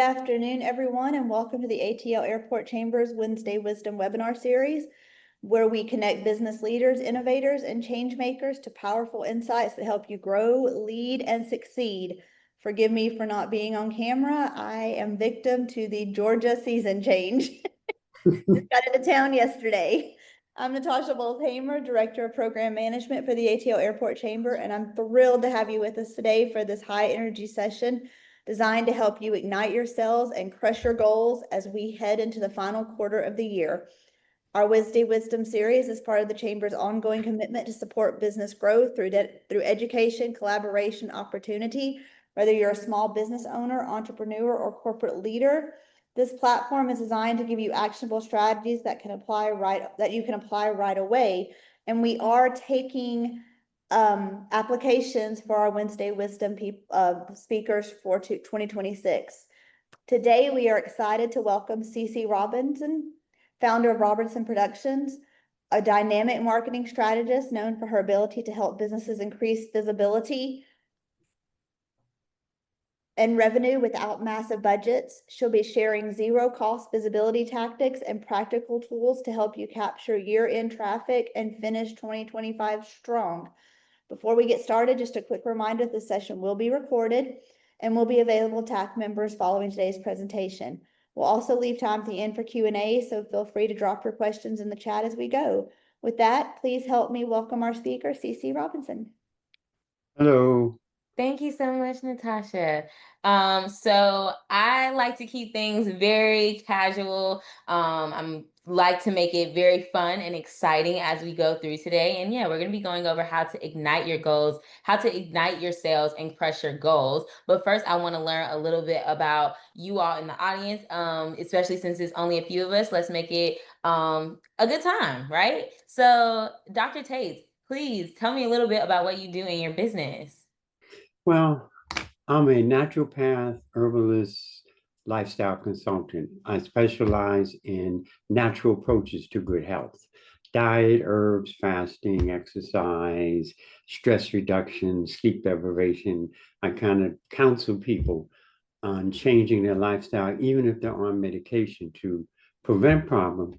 afternoon, everyone, and welcome to the ATL Airport Chambers Wednesday Wisdom webinar series, where we connect business leaders, innovators, and change makers to powerful insights that help you grow, lead, and succeed. Forgive me for not being on camera. I am victim to the Georgia season change. Just got into town yesterday. I'm Natasha Bowles-Hamer, Director of Program Management for the ATL Airport Chamber, and I'm thrilled to have you with us today for this high-energy session designed to help you ignite your sales and crush your goals as we head into the final quarter of the year. Our Wednesday Wisdom series is part of the Chamber's ongoing commitment to support business growth through education, collaboration, opportunity. Whether you're a small business owner, entrepreneur, or corporate leader, this platform is designed to give you actionable strategies that you can apply right away. And we are taking applications for our Wednesday Wisdom speakers for 2026. Today, we are excited to welcome Ceci Robinson, founder of Robinson Productions, a dynamic marketing strategist known for her ability to help businesses increase visibility and revenue without massive budgets. She'll be sharing zero-cost visibility tactics and practical tools to help you capture year-end traffic and finish 2025 strong. Before we get started, just a quick reminder, this session will be recorded and will be available to TAC members following today's presentation. We'll also leave time at the end for Q&A, so feel free to drop your questions in the chat as we go. With that, please help me welcome our speaker, Ceci Robinson. Hello. Thank you so much, Natasha. So I like to keep things very casual. I'm like to make it very fun and exciting as we go through today. And yeah, we're going to be going over how to ignite your goals, how to ignite your sales and crush your goals. But first, I want to learn a little bit about you all in the audience, especially since it's only a few of us. Let's make it a good time, right? So Dr. Tate, please tell me a little bit about what you do in your business. Well, I'm a naturopath, herbalist, lifestyle consultant. I specialize in natural approaches to good health. Diet, herbs, fasting, exercise, stress reduction, sleep deprivation. I kind of counsel people on changing their lifestyle, even if they're on medication, to prevent problems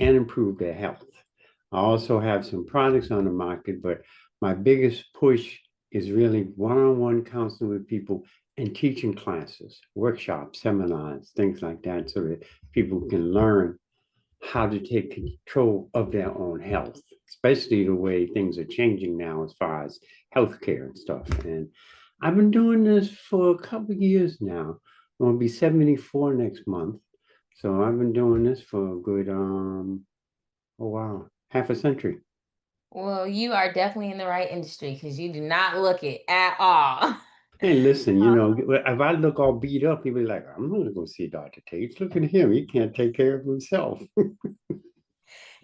and improve their health. I also have some products on the market, but my biggest push is really one-on-one counseling with people and teaching classes, workshops, seminars, things like that, so that people can learn how to take control of their own health, especially the way things are changing now as far as healthcare and stuff. And I've been doing this for a couple of years now. I'm gonna be 74 next month. So I've been doing this for a good, half a century. Well, you are definitely in the right industry because you do not look it at all. Hey, listen, if I look all beat up, people be like, I'm not gonna go see Dr. Tate. Look at him. He can't take care of himself.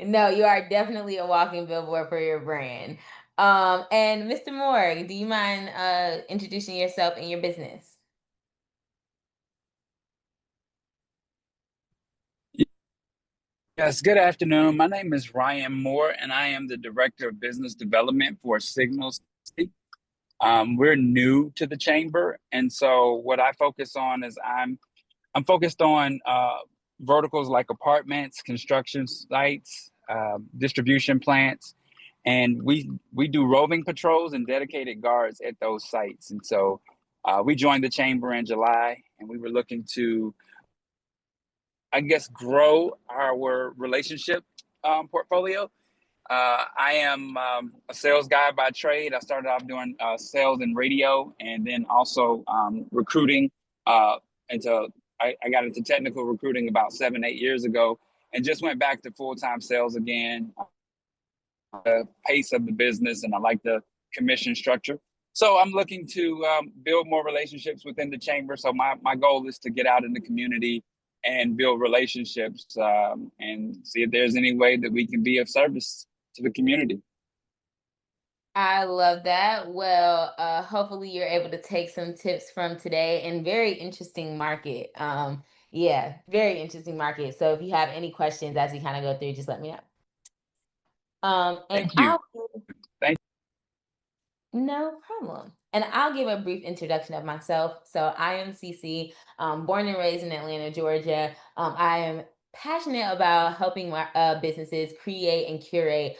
No, you are definitely a walking billboard for your brand. And Mr. Moore, do you mind introducing yourself and your business? Yes, good afternoon. My name is Ryan Moore, and I am the Director of Business Development for Signals. We're new to the chamber, and so what I focus on is I'm focused on verticals like apartments, construction sites, distribution plants, and we do roving patrols and dedicated guards at those sites. And so we joined the chamber in July, and we were looking to, I guess, grow our relationship portfolio. I am a sales guy by trade. I started off doing sales and radio, and then also recruiting. I got into technical recruiting about 7-8 years ago, and just went back to full-time sales again. The pace of the business, and I like the commission structure. So I'm looking to build more relationships within the chamber. So my goal is to get out in the community and build relationships and see if there's any way that we can be of service to the community. I love that. Well, hopefully you're able to take some tips from today, and very interesting market. Yeah, very interesting market. So if you have any questions as we kind of go through, just let me know. Thank you. Thank No problem. And I'll give a brief introduction of myself. So I am Ceci, born and raised in Atlanta, Georgia. I am passionate about helping businesses create and curate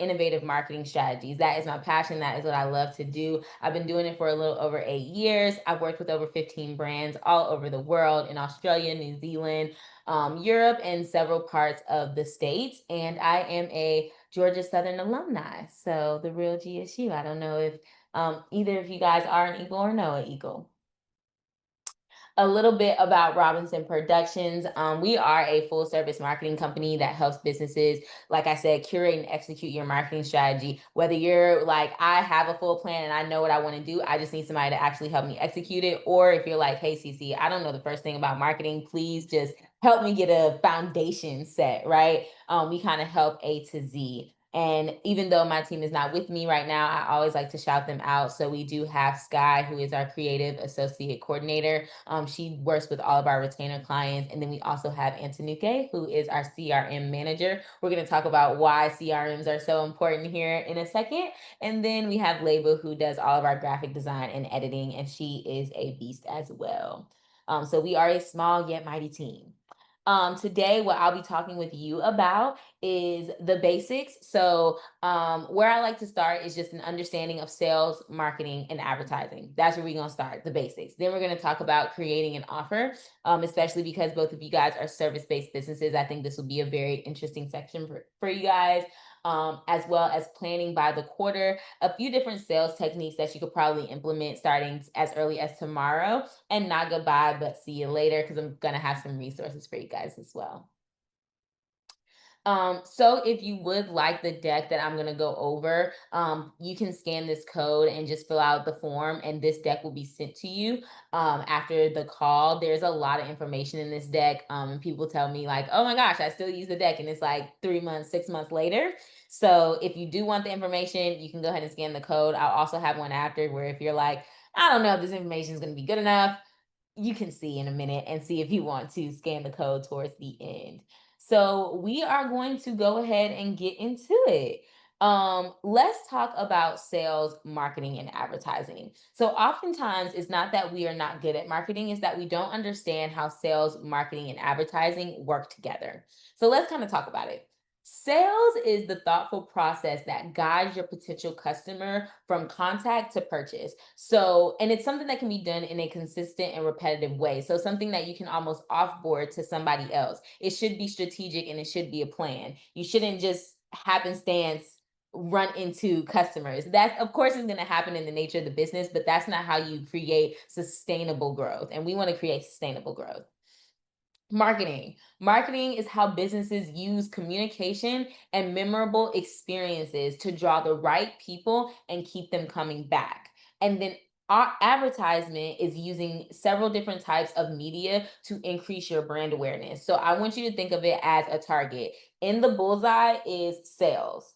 innovative marketing strategies. That is my passion. That is what I love to do. I've been doing it for a little over 8 years. I've worked with over 15 brands all over the world, in Australia, New Zealand, Europe, and several parts of the States. And I am a Georgia Southern alumni. So the real GSU. I don't know if either of you guys are an Eagle or know an Eagle. A little bit about Robinson Productions. We are a full service marketing company that helps businesses, like I said, curate and execute your marketing strategy. Whether you're like, I have a full plan and I know what I want to do, I just need somebody to actually help me execute it. Or if you're like, hey, Cece, I don't know the first thing about marketing, please just help me get a foundation set, right? We kind of help A to Z. And even though my team is not with me right now, I always like to shout them out. So we do have Sky, who is our creative associate coordinator. She works with all of our retainer clients. And then we also have Antonuke, who is our CRM manager. We're going to talk about why CRMs are so important here in a second. And then we have Leba, who does all of our graphic design and editing, and she is a beast as well. So we are a small yet mighty team. Today, what I'll be talking with you about is the basics. So where I like to start is just an understanding of sales, marketing, and advertising. That's where we're going to start, the basics. Then we're going to talk about creating an offer, especially because both of you guys are service-based businesses. I think this will be a very interesting section for you guys. As well as planning by the quarter, a few different sales techniques that you could probably implement starting as early as tomorrow, and not goodbye, but see you later, because I'm going to have some resources for you guys as well. So if you would like the deck that I'm going to go over, you can scan this code and just fill out the form, and this deck will be sent to you after the call. There's a lot of information in this deck. People tell me like, oh my gosh, I still use the deck, and it's like 3 months, 6 months later. So if you do want the information, you can go ahead and scan the code. I'll also have one after where if you're like, I don't know if this information is going to be good enough, you can see in a minute and see if you want to scan the code towards the end. So we are going to go ahead and get into it. Let's talk about sales, marketing, and advertising. So oftentimes it's not that we are not good at marketing, it's that we don't understand how sales, marketing, and advertising work together. So let's kind of talk about it. Sales is the thoughtful process that guides your potential customer from contact to purchase. So, and it's something that can be done in a consistent and repetitive way. So, something that you can almost offboard to somebody else. It should be strategic and it should be a plan. You shouldn't just happenstance run into customers. That, of course, is going to happen in the nature of the business, but that's not how you create sustainable growth. And we want to create sustainable growth. Marketing is how businesses use communication and memorable experiences to draw the right people and keep them coming back. And then our advertisement is using several different types of media to increase your brand awareness. So I want you to think of it as a target. In the bullseye is sales.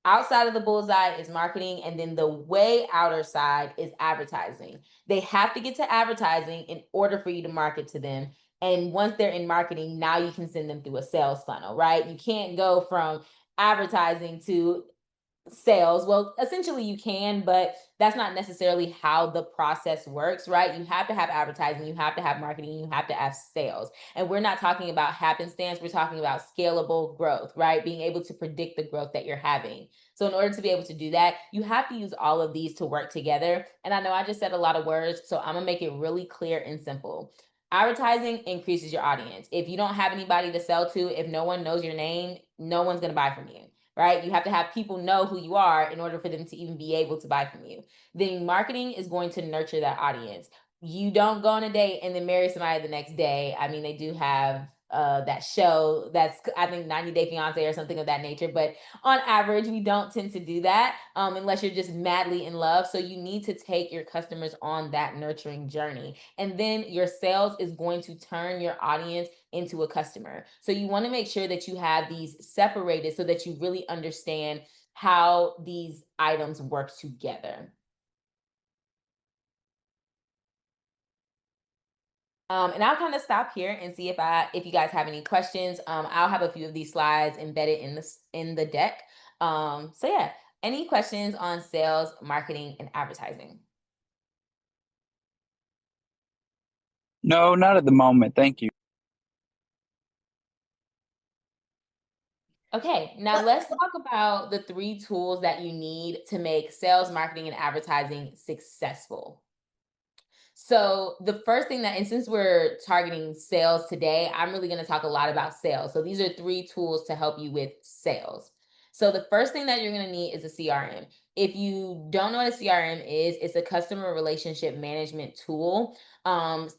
Outside of the bullseye is marketing, and then the way outer side is advertising. They have to get to advertising in order for you to market to them. And once they're in marketing, now you can send them through a sales funnel, right? You can't go from advertising to sales. Well, essentially you can, but that's not necessarily how the process works, right? You have to have advertising, you have to have marketing, you have to have sales. And we're not talking about happenstance, we're talking about scalable growth, right? Being able to predict the growth that you're having. So in order to be able to do that, you have to use all of these to work together. And I know I just said a lot of words, so I'm gonna make it really clear and simple. Advertising increases your audience. If you don't have anybody to sell to, if no one knows your name, no one's gonna buy from you. Right? You have to have people know who you are in order for them to even be able to buy from you. Then marketing is going to nurture that audience. You don't go on a date and then marry somebody the next day. I mean, they do have that show that's, I think, 90 Day Fiance or something of that nature. But on average, we don't tend to do that unless you're just madly in love. So you need to take your customers on that nurturing journey. And then your sales is going to turn your audience into a customer. So you want to make sure that you have these separated so that you really understand how these items work together. And I'll kind of stop here and see if you guys have any questions. I'll have a few of these slides embedded in the deck. So yeah, any questions on sales, marketing, and advertising? No, not at the moment. Thank you. Okay, now let's talk about the 3 tools that you need to make sales, marketing, and advertising successful. So the first thing that, and since we're targeting sales today, I'm really going to talk a lot about sales. So these are 3 tools to help you with sales. So the first thing that you're going to need is a CRM. If you don't know what a CRM is, it's a customer relationship management tool.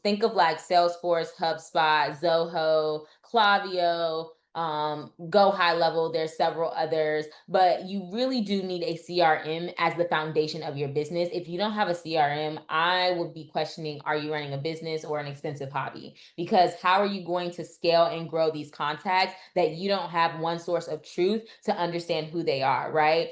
Think of like Salesforce, HubSpot, Zoho, Klaviyo, Go High Level. There's several others, but you really do need a CRM as the foundation of your business. If you don't have a CRM, I would be questioning, are you running a business or an expensive hobby? Because how are you going to scale and grow these contacts that you don't have one source of truth to understand who they are, right?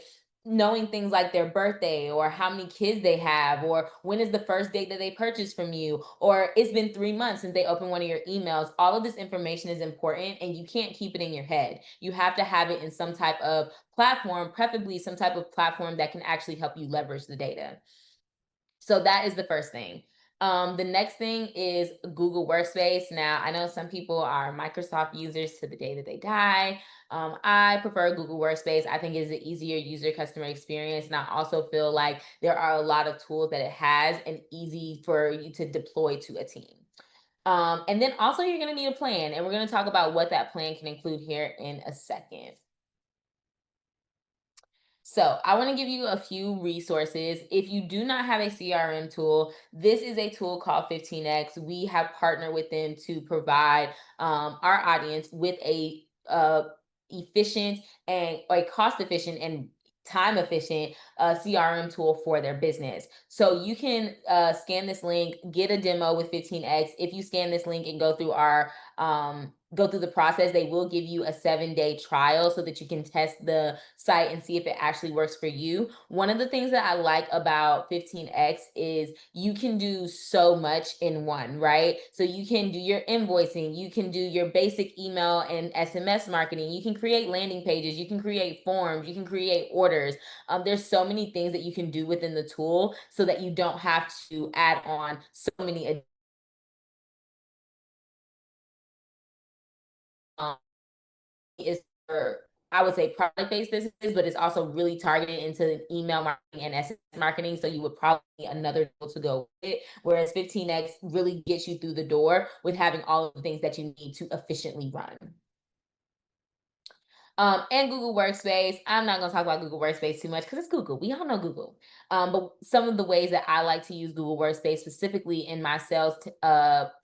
Knowing things like their birthday or how many kids they have or when is the first date that they purchased from you or it's been 3 months since they opened one of your emails. All of this information is important and you can't keep it in your head. You have to have it in some type of platform, preferably some type of platform that can actually help you leverage the data. So that is the first thing. The next thing is Google Workspace. Now, I know some people are Microsoft users to the day that they die. I prefer Google Workspace. I think it is an easier user customer experience. And I also feel like there are a lot of tools that it has and easy for you to deploy to a team. And then also you're going to need a plan. And we're going to talk about what that plan can include here in a second. So I want to give you a few resources. If you do not have a CRM tool, this is a tool called 15X. We have partnered with them to provide our audience with a efficient and a cost efficient and time efficient CRM tool for their business. So you can scan this link, get a demo with 15X. If you scan this link and go through the process, they will give you a 7-day trial so that you can test the site and see if it actually works for you. One of the things that I like about 15X is you can do so much in one, right? So you can do your invoicing, you can do your basic email and SMS marketing, you can create landing pages, you can create forms, you can create orders. There's so many things that you can do within the tool so that you don't have to add on so many is for, I would say, product-based businesses, but it's also really targeted into email marketing and SMS marketing. So you would probably need another tool to go with it. Whereas 15X really gets you through the door with having all of the things that you need to efficiently run. And Google Workspace. I'm not going to talk about Google Workspace too much because it's Google. We all know Google. But some of the ways that I like to use Google Workspace specifically in my sales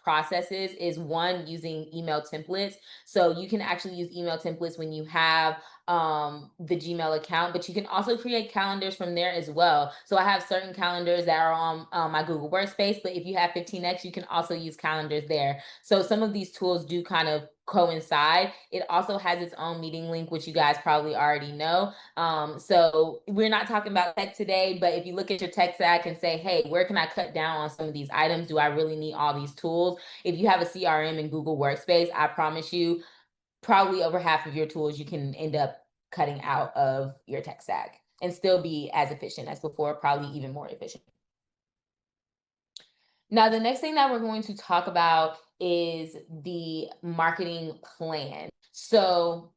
processes is one, using email templates. So you can actually use email templates when you have the Gmail account, but you can also create calendars from there as well. So I have certain calendars that are on my Google Workspace, but if you have 15X, you can also use calendars there. So some of these tools do kind of coincide. It also has its own meeting link, which you guys probably already know. So we're not talking about tech today, but if you look at your tech stack and say, hey, where can I cut down on some of these items? Do I really need all these tools? If you have a CRM in Google Workspace, I promise you, probably over half of your tools you can end up cutting out of your tech stack and still be as efficient as before, probably even more efficient. Now, the next thing that we're going to talk about is the marketing plan. So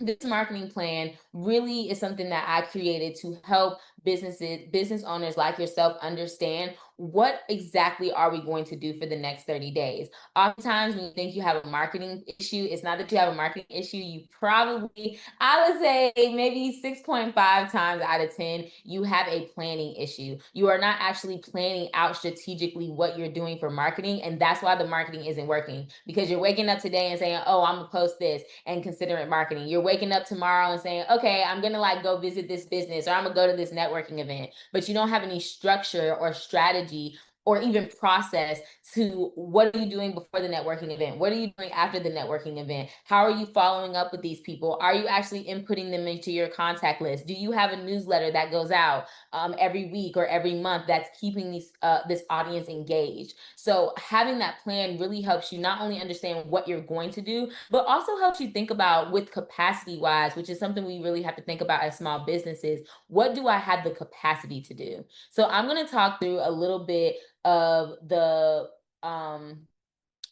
this marketing plan really is something that I created to help business owners like yourself understand what exactly are we going to do for the next 30 days. Oftentimes when you think you have a marketing issue, it's not that you have a marketing issue. You probably, I would say maybe 6.5 times out of 10, you have a planning issue. You are not actually planning out strategically what you're doing for marketing. And that's why the marketing isn't working, because you're waking up today and saying, oh, I'm gonna post this and consider it marketing. You're waking up tomorrow and saying, okay, I'm gonna like go visit this business or I'm gonna go to this networking event, but you don't have any structure or strategy or even process to what are you doing before the networking event? What are you doing after the networking event? How are you following up with these people? Are you actually inputting them into your contact list? Do you have a newsletter that goes out every week or every month that's keeping this audience engaged? So having that plan really helps you not only understand what you're going to do, but also helps you think about, with capacity wise, which is something we really have to think about as small businesses, what do I have the capacity to do? So I'm going to talk through a little bit of the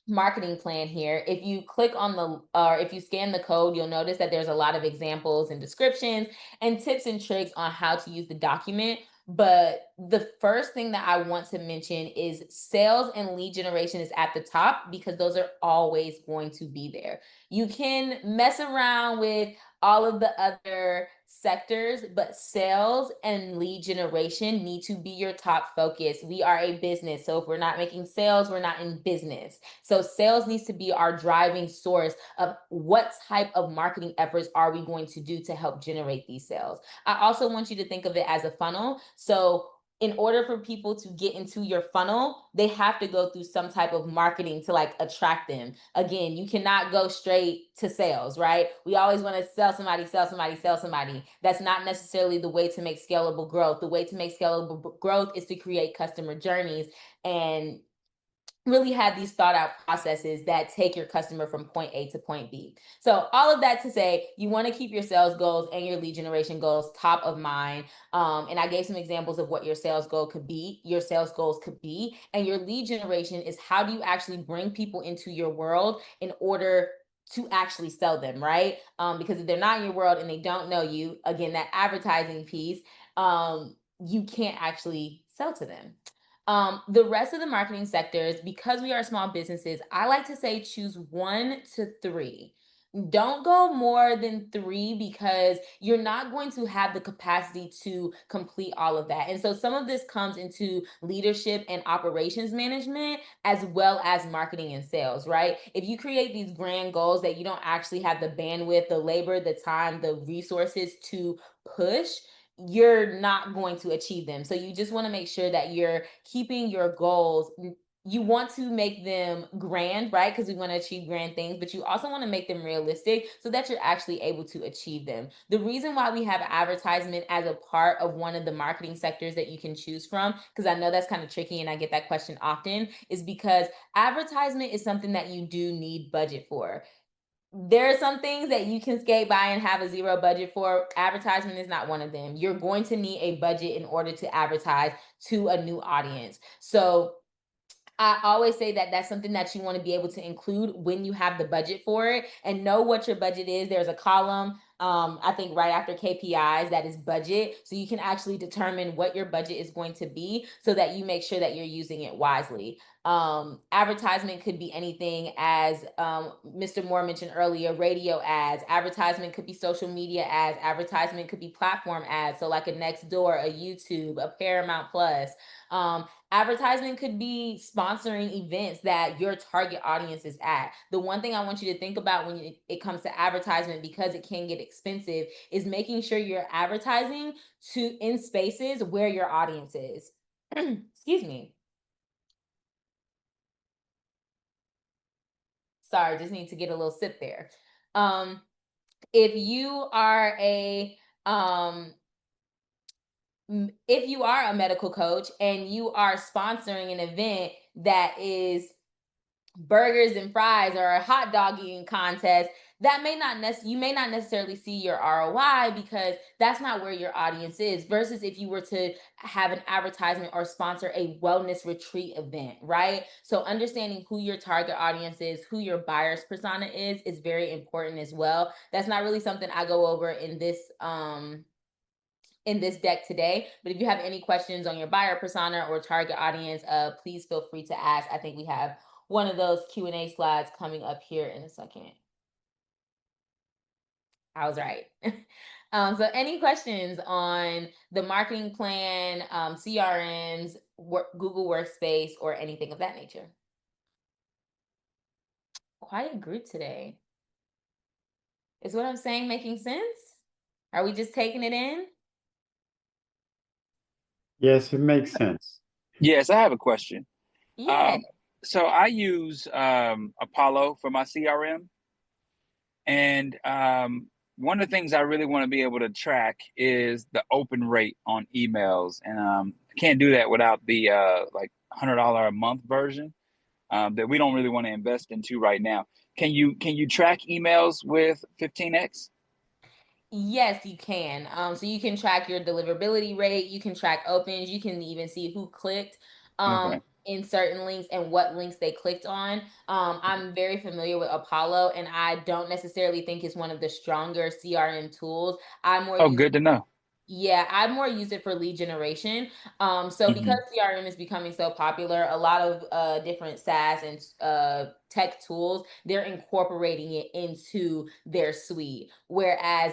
marketing plan here. If you click on or if you scan the code, you'll notice that there's a lot of examples and descriptions and tips and tricks on how to use the document. But the first thing that I want to mention is sales and lead generation is at the top because those are always going to be there. You can mess around with all of the other sectors, but sales and lead generation need to be your top focus. We are a business. So if we're not making sales, we're not in business. So sales needs to be our driving source of what type of marketing efforts are we going to do to help generate these sales. I also want you to think of it as a funnel. So in order for people to get into your funnel, they have to go through some type of marketing to like attract them. Again, you cannot go straight to sales, right? We always want to sell somebody, sell somebody, sell somebody. That's not necessarily the way to make scalable growth. The way to make scalable growth is to create customer journeys and really have these thought out processes that take your customer from point A to point B. So all of that to say, you want to keep your sales goals and your lead generation goals top of mind. And I gave some examples of what your sales goal could be, your sales goals could be, and your lead generation is how do you actually bring people into your world in order to actually sell them, right? Because if they're not in your world and they don't know you, again, that advertising piece, you can't actually sell to them. The rest of the marketing sectors, because we are small businesses, I like to say choose 1 to 3. Don't go more than 3 because you're not going to have the capacity to complete all of that. And so some of this comes into leadership and operations management as well as marketing and sales, right? If you create these grand goals that you don't actually have the bandwidth, the labor, the time, the resources to push, you're not going to achieve them. So you just want to make sure that you're keeping your goals. You want to make them grand, right? Because we want to achieve grand things, but you also want to make them realistic so that you're actually able to achieve them. The reason why we have advertisement as a part of one of the marketing sectors that you can choose from, because I know that's kind of tricky and I get that question often, is because advertisement is something that you do need budget for. There are some things that you can skate by and have a zero budget for. Advertisement is not one of them. You're going to need a budget in order to advertise to a new audience. So I always say that that's something that you want to be able to include when you have the budget for it and know what your budget is. There's a column, I think right after KPIs, that is budget. So you can actually determine what your budget is going to be so that you make sure that you're using it wisely. Advertisement could be anything, as Mr. Moore mentioned earlier, radio ads. Advertisement could be social media ads. Advertisement could be platform ads. So like a Nextdoor, a YouTube, a Paramount Plus. Advertisement could be sponsoring events that your target audience is at. The one thing I want you to think about when it comes to advertisement, because it can get expensive, is making sure you're advertising in spaces where your audience is. Excuse me. Sorry, just need to get a little sip there. If you are a medical coach and you are sponsoring an event that is burgers and fries or a hot dog eating contest, that you may not necessarily see your ROI because that's not where your audience is, versus if you were to have an advertisement or sponsor a wellness retreat event, right? So understanding who your target audience is, who your buyer's persona is very important as well. That's not really something I go over in this deck today, but if you have any questions on your buyer persona or target audience, please feel free to ask. I think we have one of those Q&A slides coming up here in a second. I was right. So any questions on the marketing plan, CRMs, Google Workspace, or anything of that nature? Quiet group today. Is what I'm saying making sense? Are we just taking it in? Yes, it makes sense. Yes, I have a question. Yeah. So I use Apollo for my CRM. And one of the things I really want to be able to track is the open rate on emails. And I can't do that without the like $100 a month version that we don't really want to invest into right now. Can you track emails with 15x? Yes, you can. So you can track your deliverability rate, you can track opens, you can even see who clicked. Okay. in certain links and what links they clicked on. I'm very familiar with Apollo, and I don't necessarily think it's one of the stronger CRM tools. I more Oh, use good to know. Yeah, I more use it for lead generation. So because CRM is becoming so popular, a lot of different SaaS and tech tools, they're incorporating it into their suite. Whereas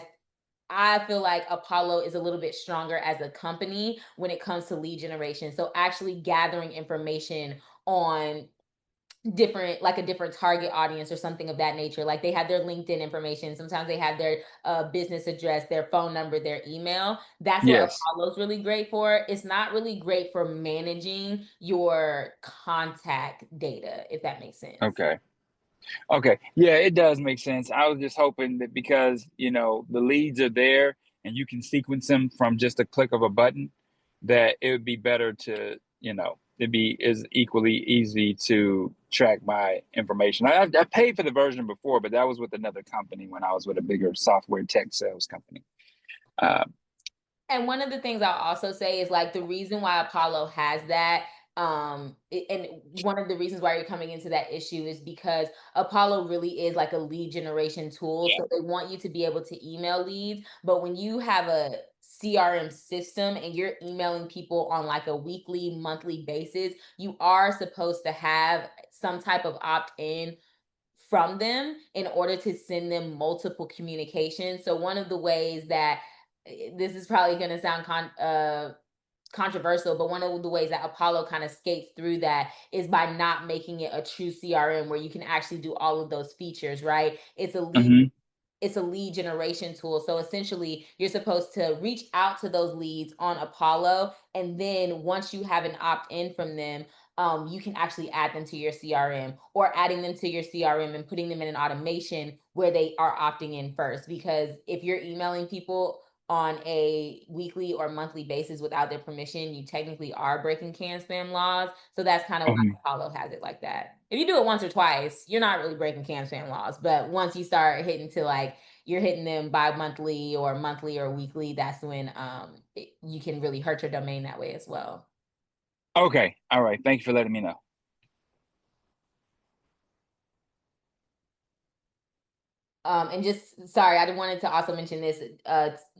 I feel like Apollo is a little bit stronger as a company when it comes to lead generation. So actually gathering information on different, like a different target audience or something of that nature. Like they have their LinkedIn information, sometimes they have their business address, their phone number, their email. That's what Yes. Apollo's really great for. It's not really great for managing your contact data, if that makes sense. Okay. Okay. Yeah, it does make sense. I was just hoping that because, you know, the leads are there and you can sequence them from just a click of a button, that it would be better to, you know, it'd be is equally easy to track my information. I paid for the version before, but that was with another company when I was with a bigger software tech sales company. And one of the things I'll also say is like the reason why Apollo has that, and one of the reasons why you're coming into that issue is because Apollo really is like a lead generation tool. So they want you to be able to email leads. But when you have a CRM system and you're emailing people on like a weekly, monthly basis, you are supposed to have some type of opt-in from them in order to send them multiple communications. So one of the ways that this is probably going to sound controversial, but one of the ways that Apollo kind of skates through that is by not making it a true CRM where you can actually do all of those features, right? It's a lead generation tool. So essentially, you're supposed to reach out to those leads on Apollo. And then once you have an opt in from them, you can actually add them to your CRM, or adding them to your CRM and putting them in an automation where they are opting in first. Because if you're emailing people on a weekly or monthly basis without their permission, you technically are breaking can spam laws. So that's kind of why Apollo has it like that. If you do it once or twice, you're not really breaking can spam laws. But once you start hitting to like you're hitting them bi-monthly or monthly or weekly, that's when you can really hurt your domain that way as well. Okay. All right. Thank you for letting me know. And just sorry, I wanted to also mention this,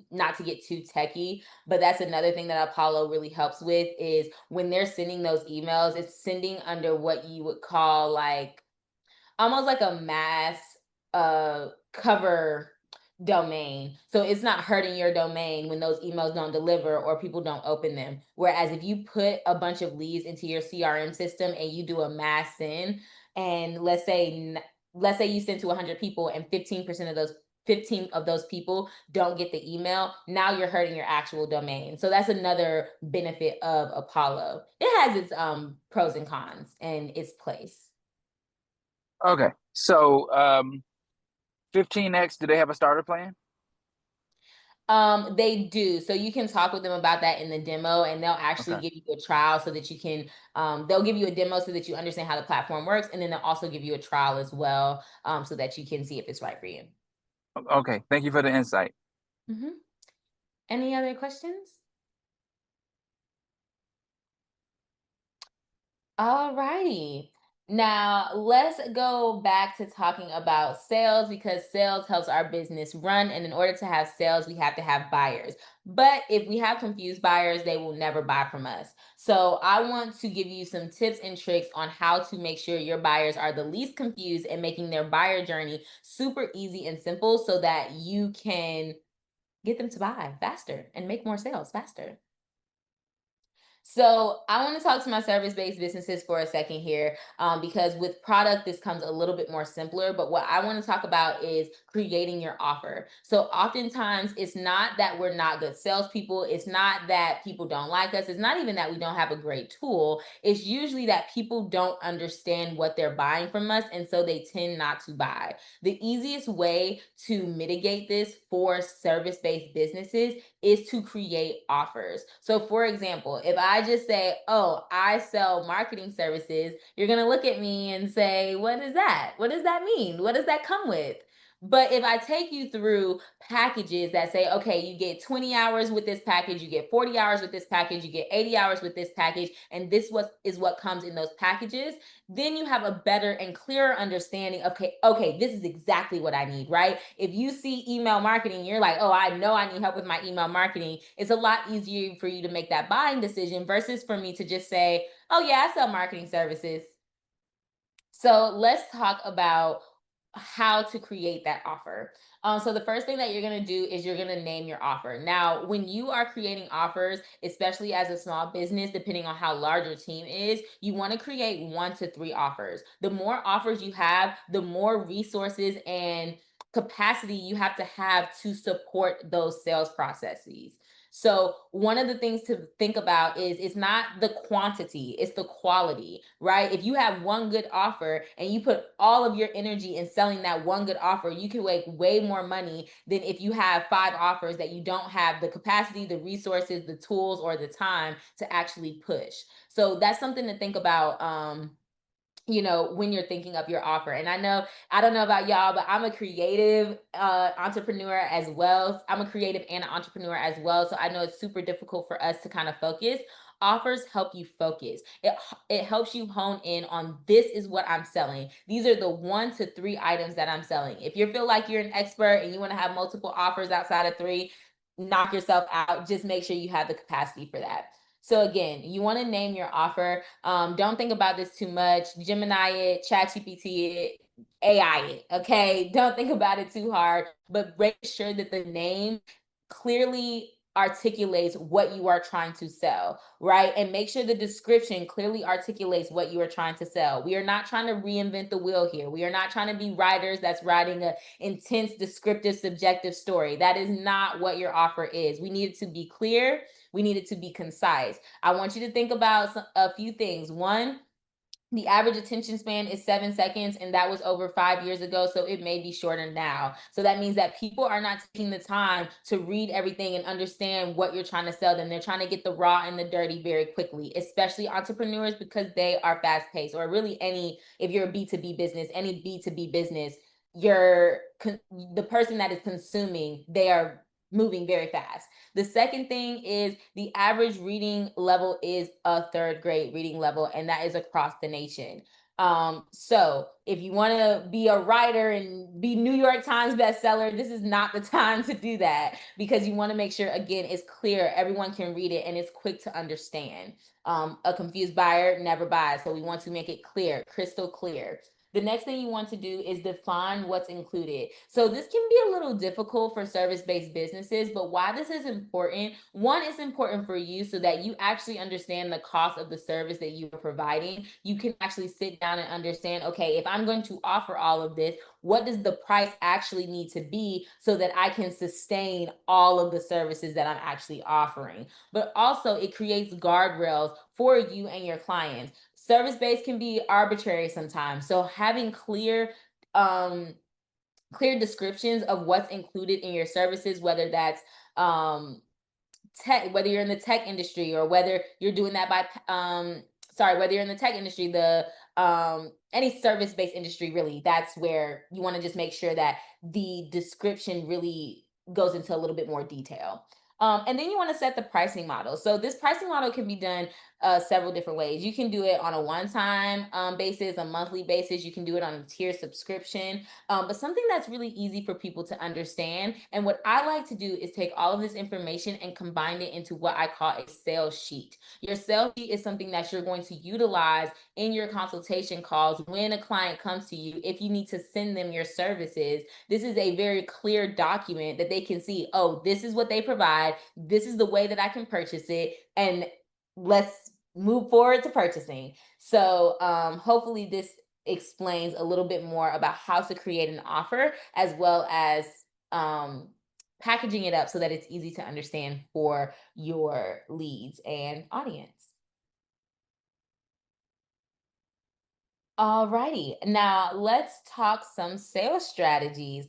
not to get too techie, but that's another thing that Apollo really helps with is when they're sending those emails, it's sending under what you would call like almost like a mass cover domain. So it's not hurting your domain when those emails don't deliver or people don't open them. Whereas if you put a bunch of leads into your CRM system and you do a mass send, and let's say you send to 100 people and 15% of those 15 of those people don't get the email, now you're hurting your actual domain. So that's another benefit of Apollo. It has its pros and cons and its place. Okay. So 15X, do they have a starter plan? They do. So you can talk with them about that in the demo, and they'll actually Okay. give you a trial so that you can, they'll give you a demo so that you understand how the platform works. And then they'll also give you a trial as well, so that you can see if it's right for you. Okay. Thank you for the insight. Any other questions? All righty. Now let's go back to talking about sales, because sales helps our business run. And in order to have sales, we have to have buyers. But if we have confused buyers, they will never buy from us. So I want to give you some tips and tricks on how to make sure your buyers are the least confused and making their buyer journey super easy and simple so that you can get them to buy faster and make more sales faster. So I want to talk to my service-based businesses for a second here, because with product, this comes a little bit more simpler. But what I want to talk about is creating your offer. So oftentimes it's not that we're not good salespeople. It's not that people don't like us. It's not even that we don't have a great tool. It's usually that people don't understand what they're buying from us, and so they tend not to buy. The easiest way to mitigate this for service-based businesses is to create offers. So for example, if I just say, oh, I sell marketing services, you're going to look at me and say, what is that? What does that mean? What does that come with? But if I take you through packages that say, okay, you get 20 hours with this package, you get 40 hours with this package, you get 80 hours with this package, and this is what comes in those packages, then you have a better and clearer understanding of, okay, this is exactly what I need, right? If you see email marketing, you're like, oh, I know I need help with my email marketing. It's a lot easier for you to make that buying decision versus for me to just say, oh yeah, I sell marketing services. So let's talk about how to create that offer. So the first thing that you're going to do is you're going to name your offer. Now, when you are creating offers, especially as a small business, depending on how large your team is, you want to create 1 to 3 offers. The more offers you have, the more resources and capacity you have to support those sales processes. So one of the things to think about is it's not the quantity, it's the quality, right? If you have one good offer and you put all of your energy in selling that one good offer, you can make way more money than if you have 5 offers that you don't have the capacity, the resources, the tools, or the time to actually push. So that's something to think about. When you're thinking of your offer. And I don't know about y'all, but I'm a creative entrepreneur as well. I'm a creative and an entrepreneur as well. So I know it's super difficult for us to kind of focus. Offers help you focus. It helps you hone in on, this is what I'm selling. These are the 1 to 3 items that I'm selling. If you feel like you're an expert and you want to have multiple offers outside of 3, knock yourself out. Just make sure you have the capacity for that. So again, you want to name your offer. Don't think about this too much. Gemini it, ChatGPT it, AI it. Okay, don't think about it too hard, but make sure that the name clearly articulates what you are trying to sell, right? And make sure the description clearly articulates what you are trying to sell. We are not trying to reinvent the wheel here. We are not trying to be writers that's writing an intense, descriptive, subjective story. That is not what your offer is. We need it to be clear. We need it to be concise. I want you to think about a few things. One, the average attention span is 7 seconds, and that was over 5 years ago, so it may be shorter now. So that means that people are not taking the time to read everything and understand what you're trying to sell them. They're trying to get the raw and the dirty very quickly, especially entrepreneurs, because they are fast paced, or really if you're a B2B business, any B2B business, the person that is consuming, they are moving very fast. The second thing is the average reading level is a 3rd grade reading level, and that is across the nation. So if you want to be a writer and be New York Times bestseller, this is not the time to do that, because you want to make sure, again, it's clear, everyone can read it, and it's quick to understand. A confused buyer never buys. So we want to make it clear, crystal clear. The next thing you want to do is define what's included. So this can be a little difficult for service-based businesses, but why this is important, one, it's important for you so that you actually understand the cost of the service that you are providing. You can actually sit down and understand, okay, if I'm going to offer all of this, what does the price actually need to be so that I can sustain all of the services that I'm actually offering? But also it creates guardrails for you and your clients. Service-based can be arbitrary sometimes. So having clear descriptions of what's included in your services, whether that's tech, whether you're in the tech industry, or whether you're doing that by whether you're in the tech industry, the any service-based industry, really, that's where you want to just make sure that the description really goes into a little bit more detail. And then you want to set the pricing model. So this pricing model can be done several different ways. You can do it on a one-time basis, a monthly basis. You can do it on a tier subscription, but something that's really easy for people to understand. And what I like to do is take all of this information and combine it into what I call a sales sheet. Your sales sheet is something that you're going to utilize in your consultation calls when a client comes to you. If you need to send them your services, this is a very clear document that they can see, oh, this is what they provide. This is the way that I can purchase it. And let's move forward to purchasing. So hopefully this explains a little bit more about how to create an offer, as well as packaging it up so that it's easy to understand for your leads and audience. Alrighty, now let's talk some sales strategies.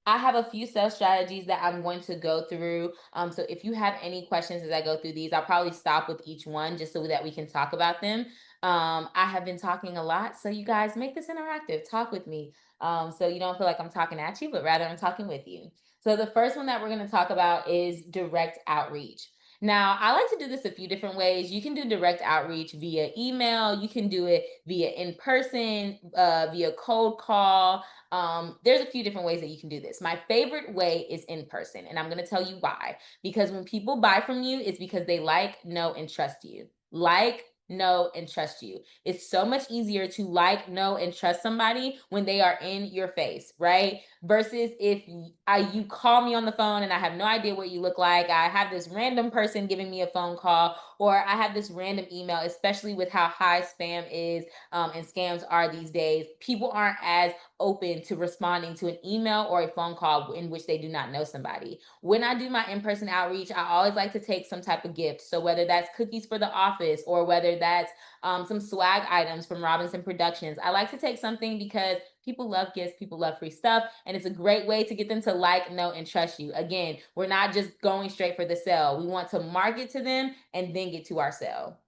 I have a few sales strategies that I'm going to go through. So if you have any questions as I go through these, I'll probably stop with each one just so that we can talk about them. I have been talking a lot, so you guys make this interactive. Talk with me. So you don't feel like I'm talking at you, but rather I'm talking with you. So the first one that we're going to talk about is direct outreach. Now, I like to do this a few different ways. You can do direct outreach via email. You can do it via in person, via cold call. There's a few different ways that you can do this. My favorite way is in person, and I'm going to tell you why. Because when people buy from you, it's because they like, know, and trust you. Like, know, and trust you. It's so much easier to like, know, and trust somebody when they are in your face, right? Versus if you call me on the phone and I have no idea what you look like. I have this random person giving me a phone call, or I have this random email, especially with how high spam is and scams are these days. People aren't as open to responding to an email or a phone call in which they do not know somebody. When I do my in-person outreach, I always like to take some type of gift. So whether that's cookies for the office or whether that's some swag items from Robinson Productions, I like to take something because people love gifts, people love free stuff, and it's a great way to get them to like, know, and trust you. Again, we're not just going straight for the sale. We want to market to them and then get to our sale.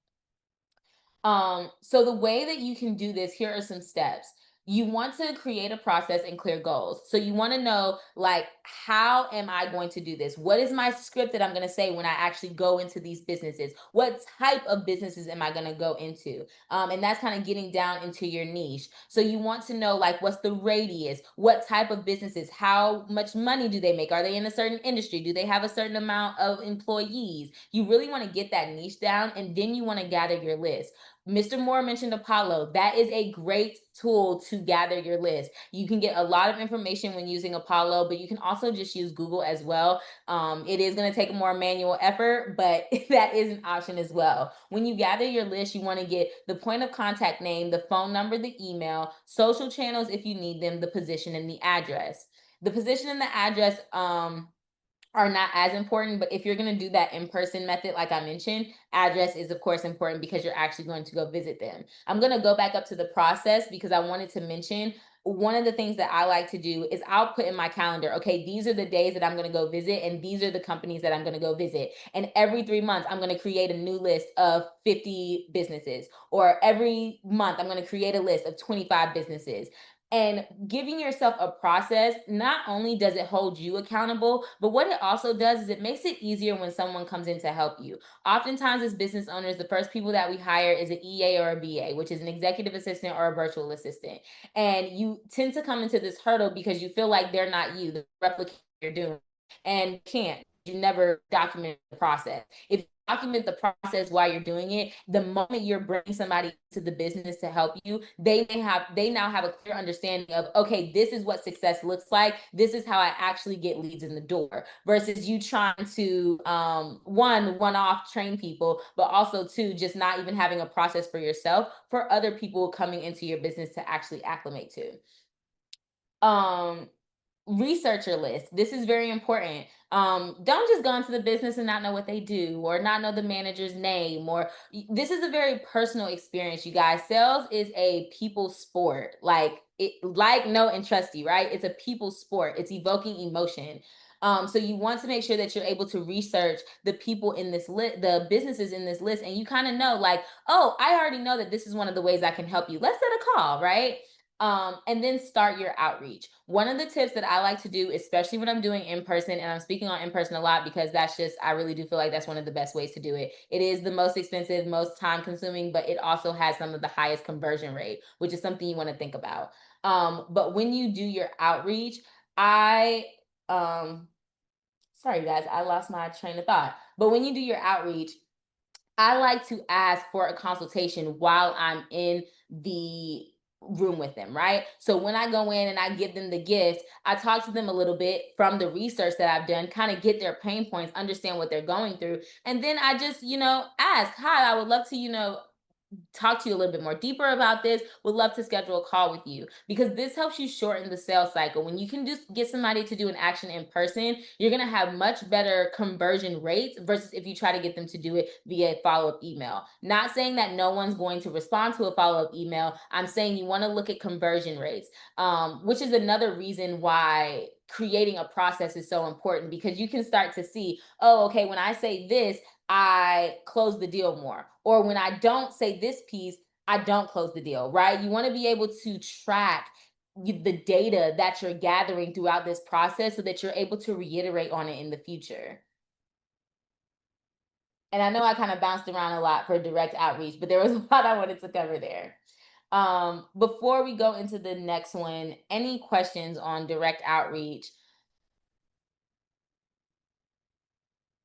So the way that you can do this, here are some steps. You want to create a process and clear goals. So you want to know, like, how am I going to do this? What is my script that I'm going to say when I actually go into these businesses? What type of businesses am I going to go into? And that's kind of getting down into your niche. So you want to know, like, what's the radius? What type of businesses? How much money do they make? Are they in a certain industry? Do they have a certain amount of employees? You really want to get that niche down, and then you want to gather your list. Mr. Moore mentioned Apollo. That is a great tool to gather your list. You can get a lot of information when using Apollo, but you can also just use Google as well. It is going to take a more manual effort, but that is an option as well. When you gather your list, you want to get the point of contact name, the phone number, the email, social channels if you need them, the position, and the address. The position and the address, are not as important, but if you're going to do that in-person method, like I mentioned, address is of course important because you're actually going to go visit them. I'm going to go back up to the process because I wanted to mention one of the things that I like to do is I'll put in my calendar, okay, these are the days that I'm going to go visit, and these are the companies that I'm going to go visit. And every 3 months, I'm going to create a new list of 50 businesses, or every month, I'm going to create a list of 25 businesses. And giving yourself a process, not only does it hold you accountable, but what it also does is it makes it easier when someone comes in to help you. Oftentimes, as business owners, the first people that we hire is an EA or a BA, which is an executive assistant or a virtual assistant. And you tend to come into this hurdle because you feel like they're not you, the replicate you're doing, and can't. You never document the process. If you document the process while you're doing it, the moment you're bringing somebody to the business to help you, they now have a clear understanding of, okay, this is what success looks like. This is how I actually get leads in the door, versus you trying to one-off train people, but also two, just not even having a process for yourself for other people coming into your business to actually acclimate to. Research your list. This is very important. Don't just go into the business and not know what they do, or not know the manager's name, or this is a very personal experience, you guys. Sales is a people sport. Like, know, and trust you, right? It's a people sport. It's evoking emotion. So you want to make sure that you're able to research the people in this list, the businesses in this list, and you kind of know, like, oh, I already know that this is one of the ways I can help you. Let's set a call, right? And then start your outreach. One of the tips that I like to do, especially when I'm doing in person, and I'm speaking on in person a lot because that's just, I really do feel like that's one of the best ways to do it. It is the most expensive, most time consuming, but it also has some of the highest conversion rate, which is something you want to think about. But when you do your outreach, sorry guys, I lost my train of thought. But when you do your outreach, I like to ask for a consultation while I'm in the room with them, right? So when I go in and I give them the gift, I talk to them a little bit from the research that I've done, kind of get their pain points, understand what they're going through. And then I just, ask, hi, I would love to, talk to you a little bit more deeper about this. Would love to schedule a call with you, because this helps you shorten the sales cycle. When you can just get somebody to do an action in person, you're going to have much better conversion rates versus if you try to get them to do it via follow-up email. Not saying that no one's going to respond to a follow-up email. I'm saying you want to look at conversion rates, which is another reason why creating a process is so important, because you can start to see, oh, okay, when I say this, I close the deal more. Or when I don't say this piece, I don't close the deal, right? You want to be able to track the data that you're gathering throughout this process so that you're able to reiterate on it in the future. And I know I kind of bounced around a lot for direct outreach, but there was a lot I wanted to cover there. Before we go into the next one, any questions on direct outreach?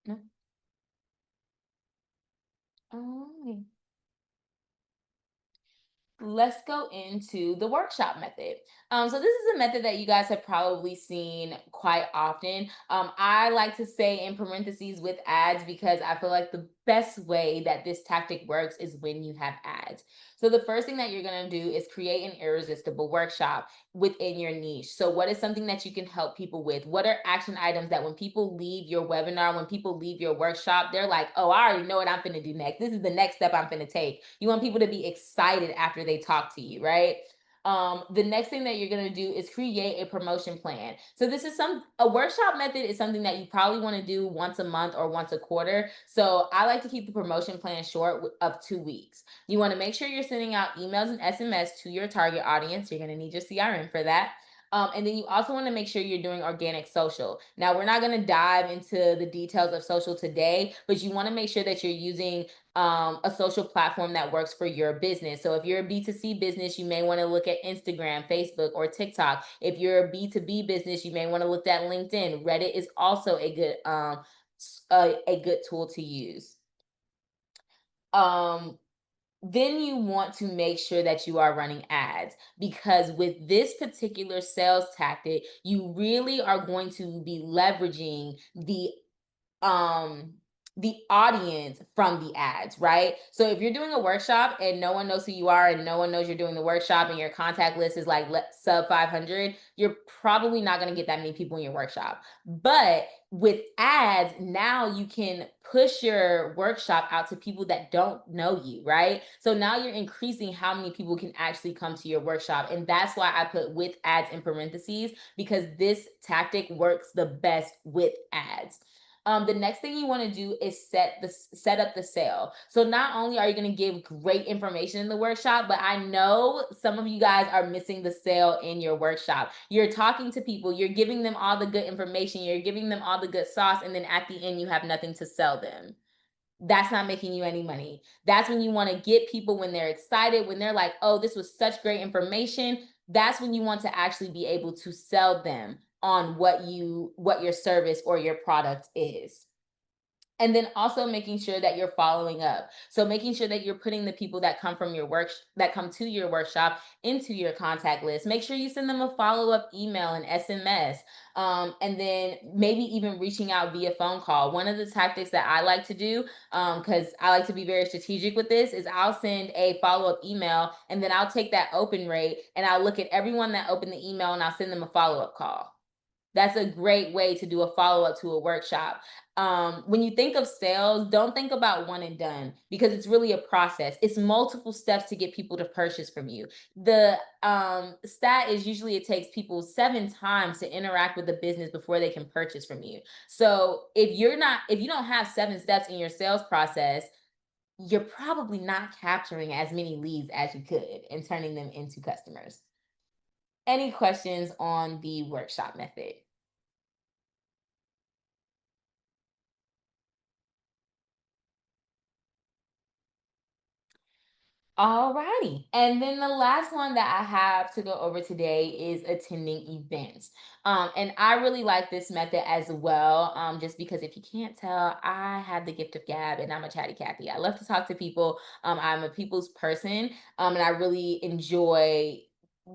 No? Oh, let's go into the workshop method. So this is a method that you guys have probably seen quite often. I like to say in parentheses with ads, because I feel like the best way that this tactic works is when you have ads. So the first thing that you're going to do is create an irresistible workshop within your niche. So what is something that you can help people with? What are action items that when people leave your webinar, when people leave your workshop, they're like, oh, I already know what I'm going to do next. This is the next step I'm going to take. You want people to be excited after they talk to you, right? The next thing that you're going to do is create a promotion plan. So this is a workshop method is something that you probably want to do once a month or once a quarter. So I like to keep the promotion plan short of 2 weeks. You want to make sure you're sending out emails and SMS to your target audience. You're going to need your CRM for that. And then you also want to make sure you're doing organic social. Now, we're not going to dive into the details of social today, but you want to make sure that you're using a social platform that works for your business. So if you're a B2C business, you may want to look at Instagram, Facebook, or TikTok. If you're a B2B business, you may want to look at LinkedIn. Reddit is also a good tool to use. Then you want to make sure that you are running ads, because with this particular sales tactic, you really are going to be leveraging um the audience from the ads, right? So if you're doing a workshop and no one knows who you are and no one knows you're doing the workshop and your contact list is like sub 500, you're probably not going to get that many people in your workshop. But with ads, now you can push your workshop out to people that don't know you, right? So now you're increasing how many people can actually come to your workshop. And that's why I put with ads in parentheses, because this tactic works the best with ads. The next thing you want to do is set up the sale. So not only are you going to give great information in the workshop, but I know some of you guys are missing the sale in your workshop. You're talking to people, you're giving them all the good information, you're giving them all the good sauce, and then at the end you have nothing to sell them. That's not making you any money. That's when you want to get people when they're excited, when they're like, oh, this was such great information. That's when you want to actually be able to sell them on what your service or your product is. And then also making sure that you're following up. So making sure that you're putting the people that come from your that come to your workshop into your contact list. Make sure you send them a follow-up email and SMS. And then maybe even reaching out via phone call. One of the tactics that I like to do, because I like to be very strategic with this, is I'll send a follow-up email and then I'll take that open rate and I'll look at everyone that opened the email and I'll send them a follow-up call. That's a great way to do a follow-up to a workshop. When you think of sales, don't think about one and done, because it's really a process. It's multiple steps to get people to purchase from you. The stat is usually it takes people 7 times to interact with the business before they can purchase from you. So if you don't have 7 steps in your sales process, you're probably not capturing as many leads as you could and turning them into customers. Any questions on the workshop method? Alrighty. And then the last one that I have to go over today is attending events. And I really like this method as well, just because if you can't tell, I have the gift of gab and I'm a chatty Cathy. I love to talk to people. I'm a people's person, and I really enjoy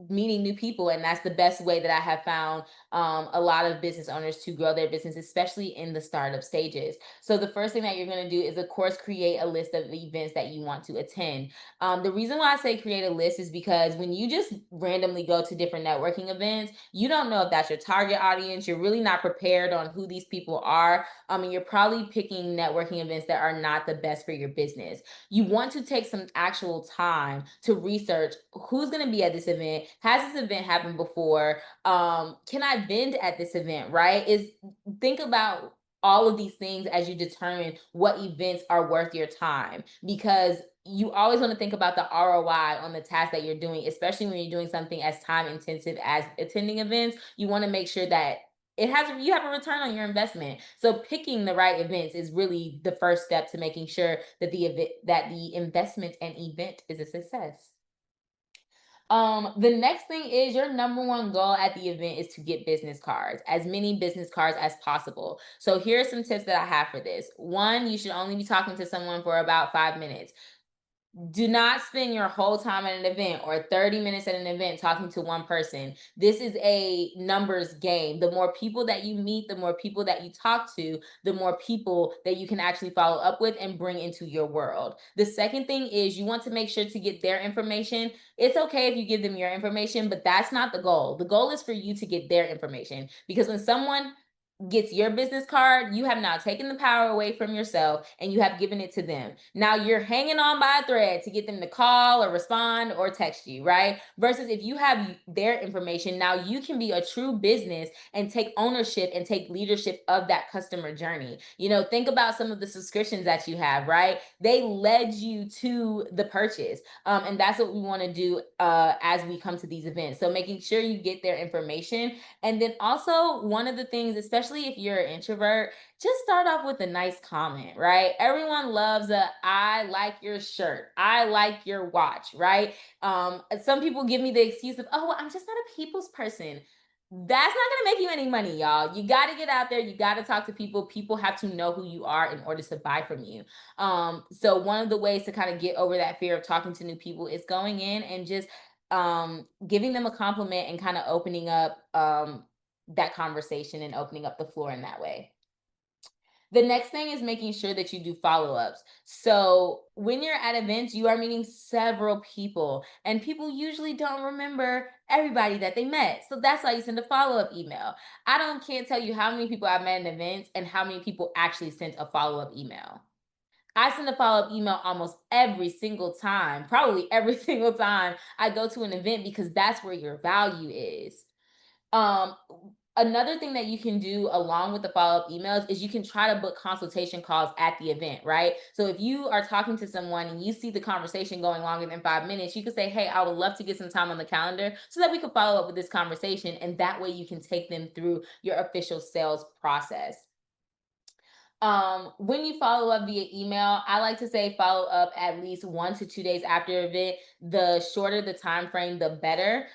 meeting new people, and that's the best way that I have found a lot of business owners to grow their business, especially in the startup stages. So the first thing that you're going to do is, of course, create a list of events that you want to attend. The reason why I say create a list is because when you just randomly go to different networking events, you don't know if that's your target audience. You're really not prepared on who these people are. And you're probably picking networking events that are not the best for your business. You want to take some actual time to research who's going to be at this event, event? Has this event happened before? Can I vend at this event, right? Think about all of these things as you determine what events are worth your time, because you always want to think about the ROI on the task that you're doing, especially when you're doing something as time intensive as attending events. You want to make sure that you have a return on your investment. So picking the right events is really the first step to making sure that the investment and event is a success. The next thing is your number one goal at the event is to get business cards, as many business cards as possible. So here are some tips that I have for this. One, you should only be talking to someone for about 5 minutes. Do not spend your whole time at an event or 30 minutes at an event talking to one person. This is a numbers game. The more people that you meet, the more people that you talk to, the more people that you can actually follow up with and bring into your world. The second thing is you want to make sure to get their information. It's okay if you give them your information, but that's not the goal. The goal is for you to get their information, because when someone gets your business card, you have now taken the power away from yourself and you have given it to them. Now you're hanging on by a thread to get them to call or respond or text you, right? Versus if you have their information, now you can be a true business and take ownership and take leadership of that customer journey. Think about some of the subscriptions that you have, right? They led you to the purchase. And that's what we want to do as we come to these events. So making sure you get their information. And then also, one of the things, especially if you're an introvert, just start off with a nice comment, right? Everyone loves I like your shirt, I like your watch, right? Some people give me the excuse of, oh, well, I'm just not a people's person. That's not going to make you any money, y'all. You got to get out there. You got to talk to people. People have to know who you are in order to buy from you. So one of the ways to kind of get over that fear of talking to new people is going in and just giving them a compliment and kind of opening up that conversation and opening up the floor in that way. The next thing is making sure that you do follow-ups. So when you're at events, you are meeting several people, and people usually don't remember everybody that they met. So that's why you send a follow-up email. Can't tell you how many people I've met in events and how many people actually sent a follow-up email. I send a follow-up email almost every single time, probably every single time I go to an event, because that's where your value is. Another thing that you can do along with the follow-up emails is you can try to book consultation calls at the event, right? So if you are talking to someone and you see the conversation going longer than 5 minutes, you could say, hey, I would love to get some time on the calendar so that we can follow up with this conversation. And that way you can take them through your official sales process. When you follow up via email, I like to say follow up at least 1 to 2 days after your event. The shorter the time frame, the better.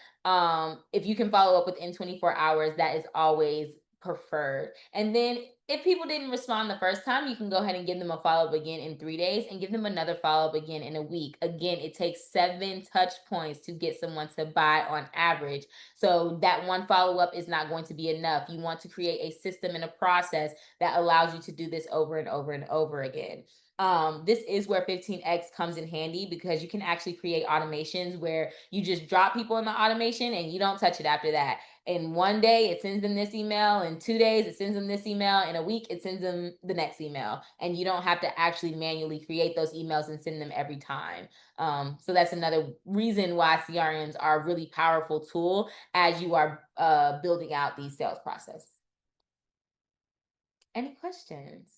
If you can follow up within 24 hours, that is always preferred. And then if people didn't respond the first time, you can go ahead and give them a follow-up again in 3 days and give them another follow-up again in a week. Again, it takes 7 touch points to get someone to buy on average. So that one follow-up is not going to be enough. You want to create a system and a process that allows you to do this over and over and over again. This is where 15X comes in handy, because you can actually create automations where you just drop people in the automation and you don't touch it after that. In 1 day, it sends them this email. In 2 days, it sends them this email. In a week, it sends them the next email. And you don't have to actually manually create those emails and send them every time. So that's another reason why CRMs are a really powerful tool as you are building out these sales process. Any questions?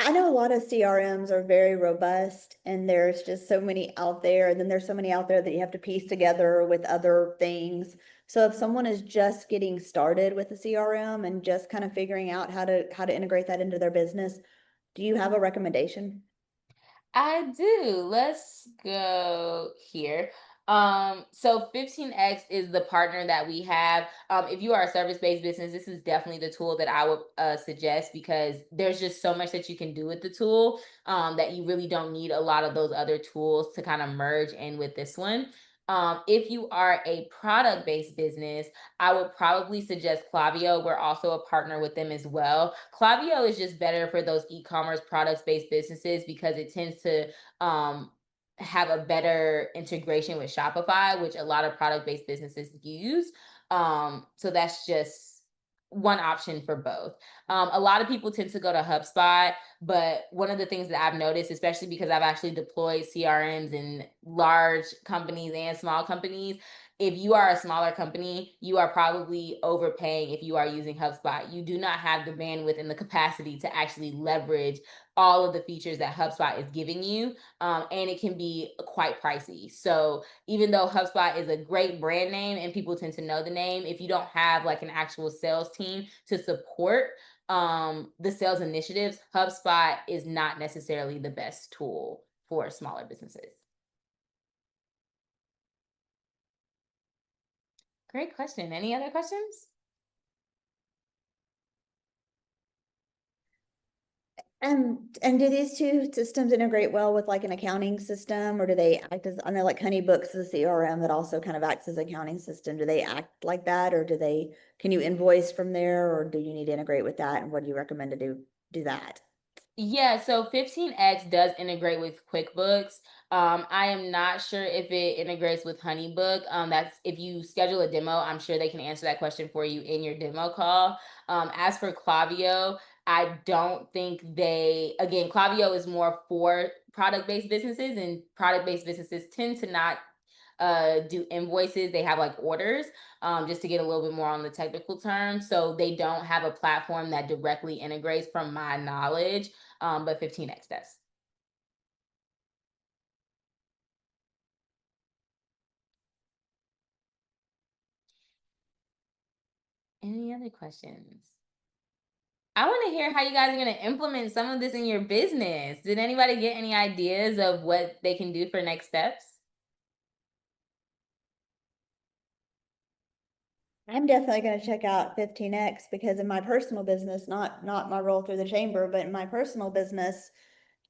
I know a lot of CRMs are very robust, and there's just so many out there, and then there's so many out there that you have to piece together with other things. So if someone is just getting started with a CRM and just kind of figuring out how to integrate that into their business, do you have a recommendation? I do. Let's go here. So 15X is the partner that we have. If you are a service-based business, this is definitely the tool that I would suggest, because there's just so much that you can do with the tool that you really don't need a lot of those other tools to kind of merge in with this one. If you are a product-based business, I would probably suggest Klaviyo. We're also a partner with them as well. Klaviyo is just better for those e-commerce products-based businesses because it tends to have a better integration with Shopify, which a lot of product-based businesses use. So that's just one option for both. A lot of people tend to go to HubSpot, but one of the things that I've noticed, especially because I've actually deployed CRMs in large companies and small companies, if you are a smaller company, you are probably overpaying if you are using HubSpot. You do not have the bandwidth and the capacity to actually leverage all of the features that HubSpot is giving you. And it can be quite pricey. So even though HubSpot is a great brand name and people tend to know the name, if you don't have like an actual sales team to support the sales initiatives, HubSpot is not necessarily the best tool for smaller businesses. Great question. Any other questions? And do these two systems integrate well with like an accounting system, or do they act as, I know like HoneyBooks is a CRM that also kind of acts as an accounting system. Do they act like that, or can you invoice from there, or do you need to integrate with that? And what do you recommend to do that? Yeah, so 15X does integrate with QuickBooks. I am not sure if it integrates with HoneyBook. That's if you schedule a demo, I'm sure they can answer that question for you in your demo call. As for Clavio, I don't think again, Clavio is more for product-based businesses, and product-based businesses tend to not do invoices. They have like orders, just to get a little bit more on the technical terms. So they don't have a platform that directly integrates from my knowledge, but 15X does. Any other questions? I want to hear how you guys are going to implement some of this in your business. Did anybody get any ideas of what they can do for next steps? I'm definitely going to check out 15X because in my personal business, not my role through the chamber, but in my personal business,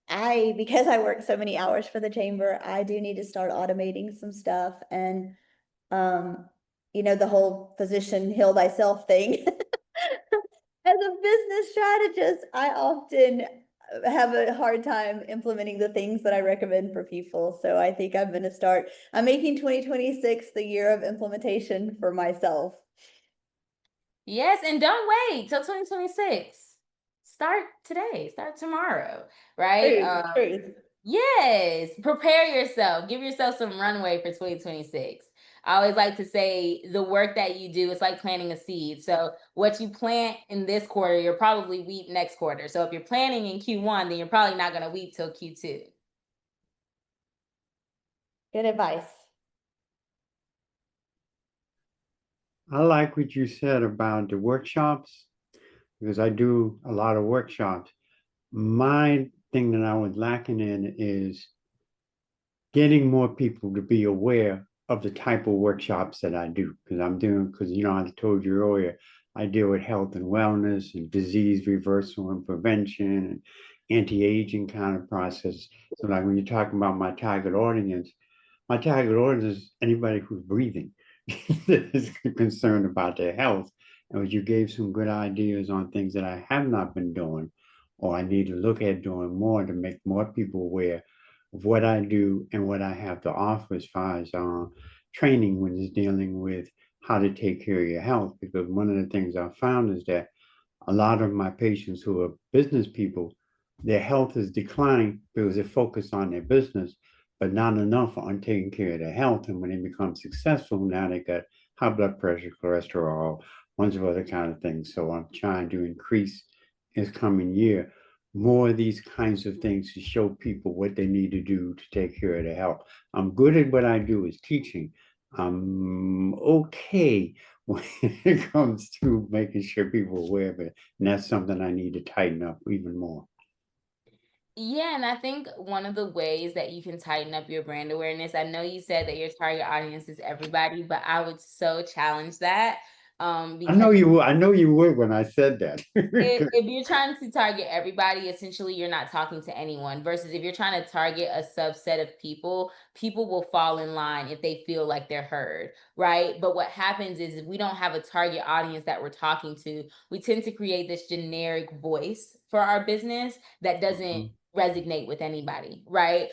because I work so many hours for the chamber, I do need to start automating some stuff. And the whole physician heal thyself thing. As a business strategist, I often have a hard time implementing the things that I recommend for people. So I think I'm making 2026 the year of implementation for myself. Yes, and don't wait till 2026. Start today, start tomorrow, right? Truth. Yes, prepare yourself. Give yourself some runway for 2026. I always like to say the work that you do is like planting a seed. So what you plant in this quarter, you'll probably weep next quarter. So if you're planting in Q1, then you're probably not going to weep till Q2. Good advice. I like what you said about the workshops because I do a lot of workshops. My thing that I was lacking in is getting more people to be aware of the type of workshops that I do because I told you earlier, I deal with health and wellness and disease reversal and prevention and anti-aging kind of process. So like when you're talking about my target audience is anybody who's breathing that is concerned about their health. And you gave some good ideas on things that I have not been doing or I need to look at doing more to make more people aware of what I do and what I have to offer as far as training when it's dealing with how to take care of your health. Because one of the things I found is that a lot of my patients who are business people, their health is declining because they're focused on their business, but not enough on taking care of their health. And when they become successful, now they got high blood pressure, cholesterol, bunch of other kind of things. So I'm trying to increase this coming year more of these kinds of things to show people what they need to do to take care of their health. I'm good at what I do is teaching. I'm okay when it comes to making sure people are aware of it. And that's something I need to tighten up even more. Yeah, and I think one of the ways that you can tighten up your brand awareness, I know you said that your target audience is everybody, but I would so challenge that. I know Because you. I know you would when I said that. if you're trying to target everybody, essentially you're not talking to anyone. Versus if you're trying to target a subset of people, people will fall in line if they feel like they're heard, right? But what happens is if we don't have a target audience that we're talking to, we tend to create this generic voice for our business that doesn't resonate with anybody, right?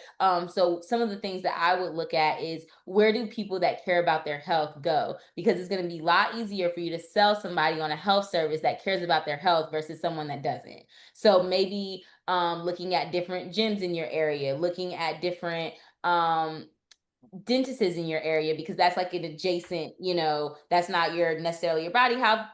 So some of the things that I would look at is, where do people that care about their health go? Because it's going to be a lot easier for you to sell somebody on a health service that cares about their health versus someone that doesn't. So maybe looking at different gyms in your area, looking at different dentists in your area, because that's like an adjacent, that's not your necessarily your body health,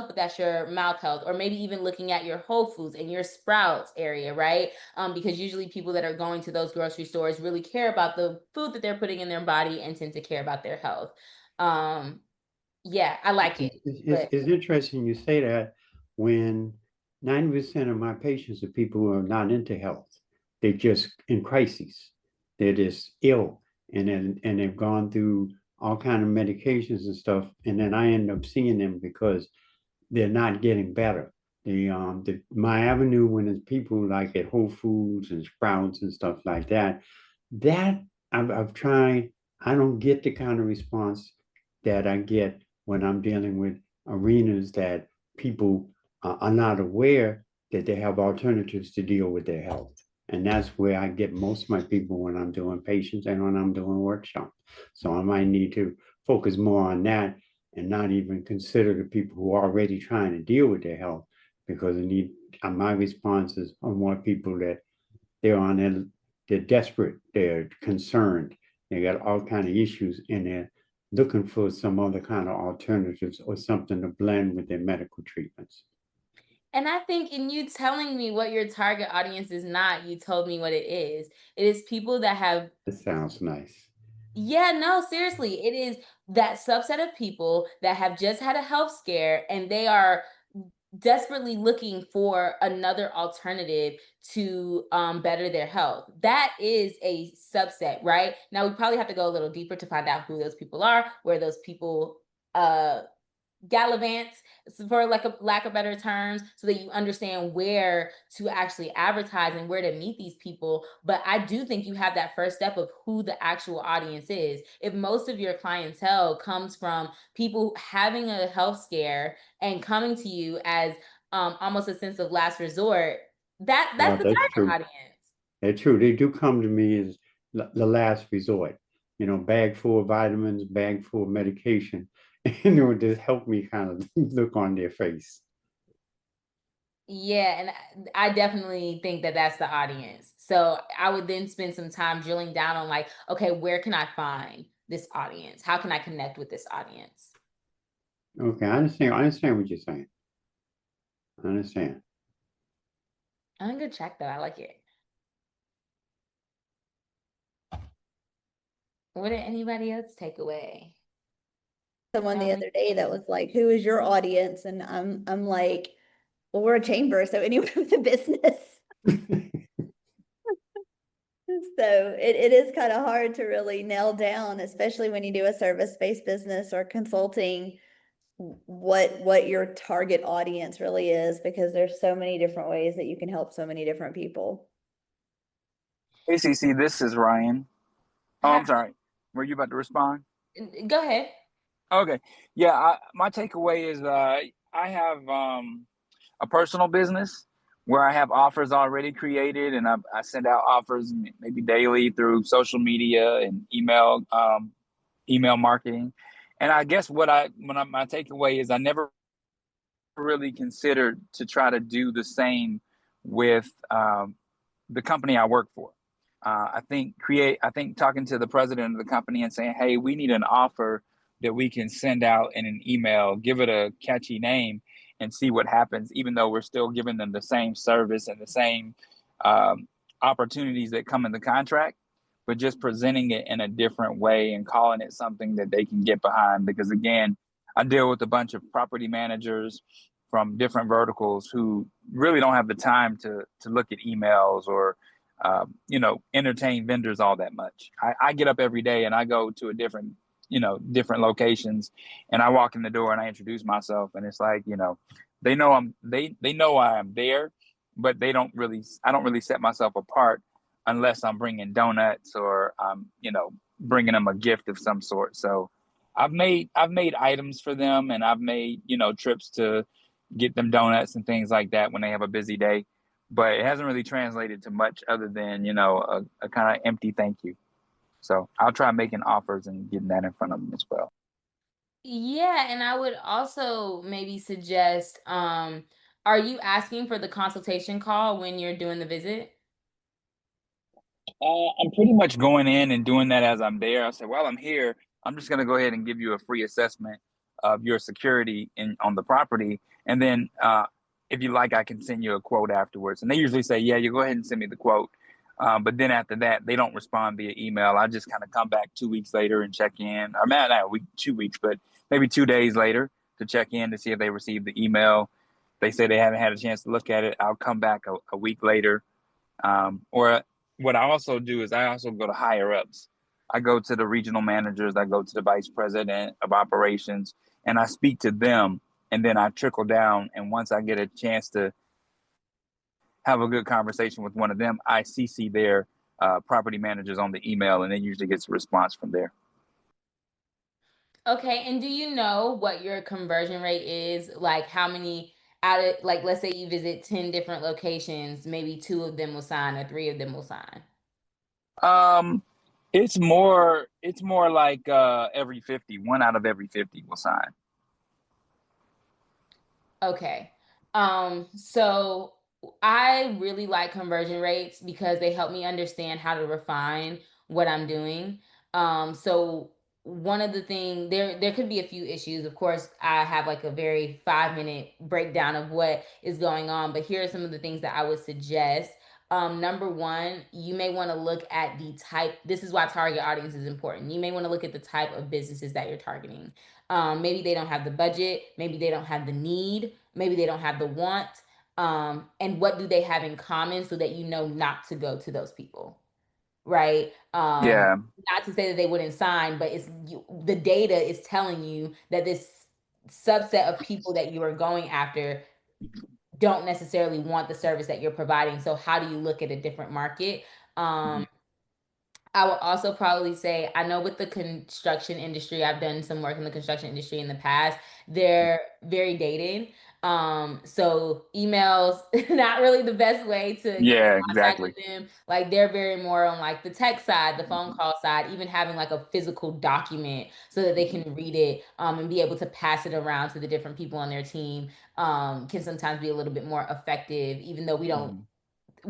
but that's your mouth health. Or maybe even looking at your Whole Foods and your Sprouts area, right? Because usually people that are going to those grocery stores really care about the food that they're putting in their body and tend to care about their health. Yeah, I like it. But It's interesting you say that, when 90% of my patients are people who are not into health. They're just in crises. They're just ill, and they've gone through all kind of medications and stuff. And then I end up seeing them because they're not getting better. My avenue, when it's people like at Whole Foods and Sprouts and stuff like that, that I've tried. I don't get the kind of response that I get when I'm dealing with arenas that people are not aware that they have alternatives to deal with their health. And that's where I get most of my people when I'm doing patients and when I'm doing workshops. So I might need to focus more on that and not even consider the people who are already trying to deal with their health, because my responses are more people that they're desperate, they're concerned, they got all kind of issues, and they're looking for some other kind of alternatives or something to blend with their medical treatments. And I think in you telling me what your target audience is not, you told me what it is. It is people that have, It sounds nice. yeah, no, seriously, it is that subset of people that have just had a health scare and they are desperately looking for another alternative to better their health. That is a subset, right? Now we probably have to go a little deeper to find out who those people are, where those people gallivant, for like a lack of better terms, so that you understand where to actually advertise and where to meet these people. But I do think you have that first step of who the actual audience is. If most of your clientele comes from people having a health scare and coming to you as almost a sense of last resort, that's Well, the that's target true. audience. They're true. They do come to me as the last resort. Bag full of vitamins, bag full of medication, and it would just help me kind of look on their face. Yeah, and I definitely think that that's the audience. So I would then spend some time drilling down on, like, okay, where can I find this audience? How can I connect with this audience? Okay, I understand. I understand what you're saying. I understand. I'm gonna check though. I like it. What did anybody else take away? Someone the Um, other day that was like, who is your audience? And I'm like, well, we're a chamber, so anyone with a business. So it is kind of hard to really nail down, especially when you do a service-based business or consulting, what your target audience really is, because there's so many different ways that you can help so many different people. Hey, Ceci, this is Ryan. Oh, hi, I'm sorry. Were you about to respond? go ahead. Okay. Yeah, my takeaway is I have a personal business where I have offers already created, and I send out offers maybe daily through social media and email marketing. And I guess my takeaway is I never really considered to try to do the same with the company I work for. I think talking to the president of the company and saying, hey, we need an offer that we can send out in an email, give it a catchy name, and see what happens, even though we're still giving them the same service and the same opportunities that come in the contract, but just presenting it in a different way and calling it something that they can get behind. Because again, I deal with a bunch of property managers from different verticals who really don't have the time to look at emails or entertain vendors all that much. I get up every day and I go to a different locations, and I walk in the door and I introduce myself, and it's like, they know they know I am there, but I don't really set myself apart unless I'm bringing donuts or I'm bringing them a gift of some sort. So I've made items for them, and I've made trips to get them donuts and things like that when they have a busy day. but it hasn't really translated to much other than, a kind of empty thank you. So I'll try making offers and getting that in front of them as well. Yeah, and I would also maybe suggest, are you asking for the consultation call when you're doing the visit? I'm pretty much going in and doing that as I'm there. I said, while I'm here, I'm just going to go ahead and give you a free assessment of your security on the property. And then if you like, I can send you a quote afterwards. And they usually say, yeah, you go ahead and send me the quote. But then after that, they don't respond via email. I just kind of come back 2 weeks later and check in, or not a week, 2 weeks, but maybe 2 days later to check in to see if they received the email. They say they haven't had a chance to look at it. I'll come back a week later. Or what I also do is I also go to higher ups. I go to the regional managers, I go to the vice president of operations, and I speak to them, and then I trickle down. And once I get a chance to have a good conversation with one of them, I CC their property managers on the email, and it usually gets a response from there. Okay, and do you know what your conversion rate is? Like how many out of, like, let's say you visit 10 different locations, maybe 2 of them will sign or 3 of them will sign. It's more like every 50, 1 out of every 50 will sign. Okay. So I really like conversion rates because they help me understand how to refine what I'm doing. So one of the things, there could be a few issues. Of course, I have like a very 5-minute breakdown of what is going on, but here are some of the things that I would suggest. Number one, you may want to look at the type. This is why target audience is important. You may want to look at the type of businesses that you're targeting. Maybe they don't have the budget, maybe they don't have the need, maybe they don't have the want. And what do they have in common so that you know not to go to those people, right? Yeah. Not to say that they wouldn't sign, but the data is telling you that this subset of people that you are going after don't necessarily want the service that you're providing. So how do you look at a different market? I will also probably say, I know with the construction industry, I've done some work in the construction industry in the past. They're very dated. So emails, not really the best way to get in Yeah, contact exactly. with them. Like they're very more on like the tech side, the phone call side, even having like a physical document so that they can read it and be able to pass it around to the different people on their team can sometimes be a little bit more effective, even though we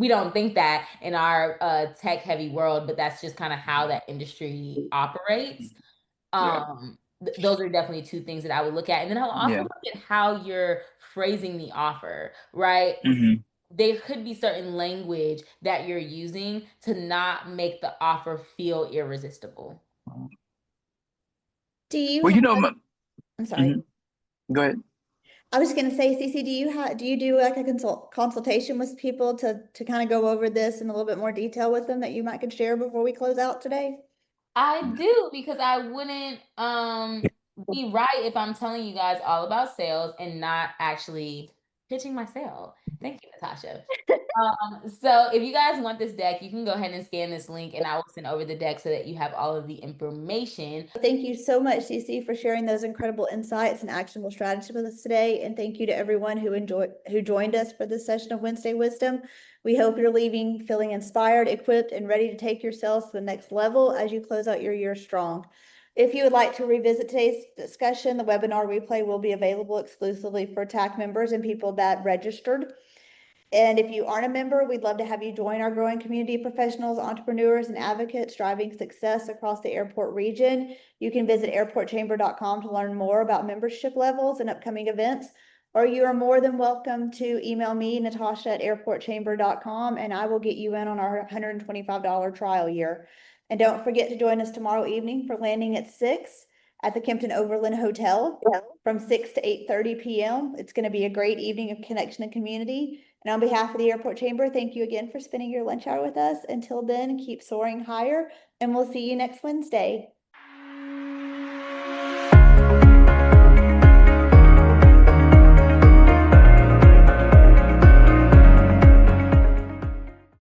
don't think that in our tech heavy world, but that's just kind of how that industry operates. Yeah. Those are definitely 2 things that I would look at. And then I'll also Yeah. look at how you're phrasing the offer, right? There could be certain language that you're using to not make the offer feel irresistible. Do you Well, have, I'm sorry. Go ahead. I was going to say, Cece, do you do like a consultation with people to kind of go over this in a little bit more detail with them that you might could share before we close out today? I do, because I wouldn't be right if I'm telling you guys all about sales and not actually pitching my sale. Thank you, Natasha. So if you guys want this deck, you can go ahead and scan this link and I will send over the deck so that you have all of the information. Thank you so much, Cece, for sharing those incredible insights and actionable strategies with us today. And thank you to everyone who joined us for this session of Wednesday Wisdom. We hope you're leaving feeling inspired, equipped, and ready to take yourselves to the next level as you close out your year strong. If you would like to revisit today's discussion, the webinar replay will be available exclusively for TAC members and people that registered. And if you aren't a member, we'd love to have you join our growing community of professionals, entrepreneurs, and advocates driving success across the airport region. You can visit airportchamber.com to learn more about membership levels and upcoming events, or you are more than welcome to email me, Natasha, at airportchamber.com, and I will get you in on our $125 trial year. And don't forget to join us tomorrow evening for landing at 6 at the Kempton Overland Hotel from 6 to 8:30 p.m. It's going to be a great evening of connection and community. And on behalf of the Airport Chamber, thank you again for spending your lunch hour with us. Until then, keep soaring higher, and we'll see you next Wednesday.